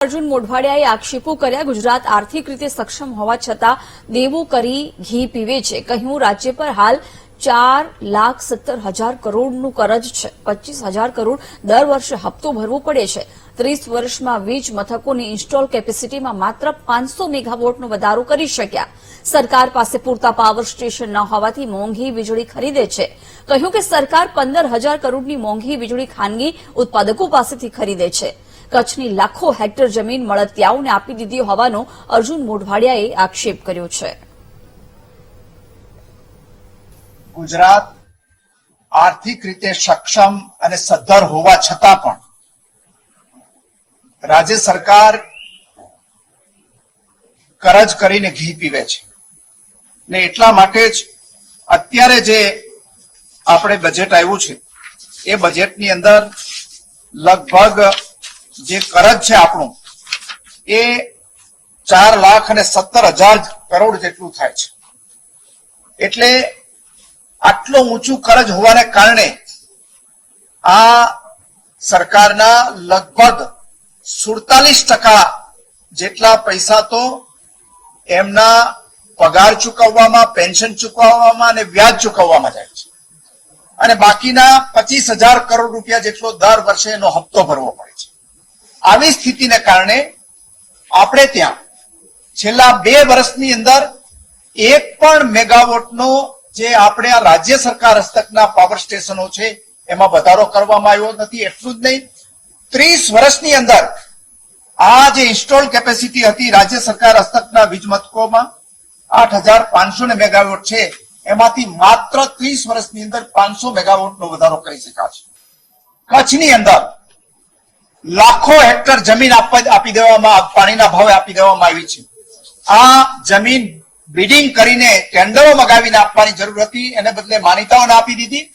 અર્જુન મોઢવાડિયાએ આક્ષેપો કર્યા, ગુજરાત આર્થિક રીતે સક્ષમ હોવા છતાં દેવું કરી ઘી પીવે છે. કહ્યું, રાજ્ય પર હાલ 4,70,000 કરોડનું કરજ છે. 25,000 કરોડ દર વર્ષે હપ્તો ભરવો પડે છે. 30 વર્ષમાં વીજ મથકોની ઇન્સ્ટોલ કેપેસિટીમાં માત્ર 500 મેગાવોટનો વધારો કરી શક્યા. સરકાર પાસે પૂરતા પાવર સ્ટેશન ન હોવાથી મોંઘી વીજળી ખરીદે છે. કહ્યું કે સરકાર 15,000 કરોડની મોંઘી વીજળી ખાનગી ઉત્પાદકો પાસેથી ખરીદે છે. કચ્છની લાખો હેક્ટર જમીન મળતિયાઓને આપી દીધી હોવાનો અર્જુન મોઢવાડિયાએ આક્ષેપ કર્યો છે. ગુજરાત આર્થિક રીતે સક્ષમ અને સદ્ધર હોવા છતાં પણ રાજ્ય સરકાર કરજ કરીને ઘી પીવે છે ને એટલા માટે જ અત્યારે જે આપણે બજેટ આવ્યું છે એ બજેટની અંદર લગભગ જે કરજ છે આપણું એ 4,70,000 કરોડ જેટલું થાય છે. એટલે આટલું ઊંચું કરજ હોવાને કારણે આ સરકારના લગભગ 47% જેટલા પૈસા તો એમના પગાર ચૂકવવામાં, પેન્શન ચૂકવવામાં અને વ્યાજ ચૂકવવામાં જાય છે અને બાકીના 25,000 કરોડ રૂપિયા જેટલો દર વર્ષે એનો હપ્તો ભરવો પડે છે. આવી સ્થિતિને કારણે આપણે ત્યાં છેલ્લા 2 વર્ષની અંદર એક પણ મેગાવોટનો જે આપણે આ રાજ્ય સરકાર હસ્તકના પાવર સ્ટેશનો છે એમાં વધારો કરવામાં આવ્યો નથી. એટલું જ નહીં, 30 વર્ષની અંદર આ જે ઇન્સ્ટોલ કેપેસિટી હતી રાજ્ય સરકાર હસ્તકના વીજ મથકોમાં 8,500 મેગાવોટ છે, એમાંથી માત્ર 30 વર્ષની અંદર 500 મેગાવોટનો વધારો કરી શકાશે. કચ્છની અંદર લાખો હેક્ટર જમીન આપી દેવામાં, પાણીના ભાવે આપી દેવામાં આવી છે. આ જમીન બિડિંગ કરીને ટેન્ડરો મગાવીને આપવાની જરૂર હતી, એને બદલે માન્યતાઓને આપી દીધી.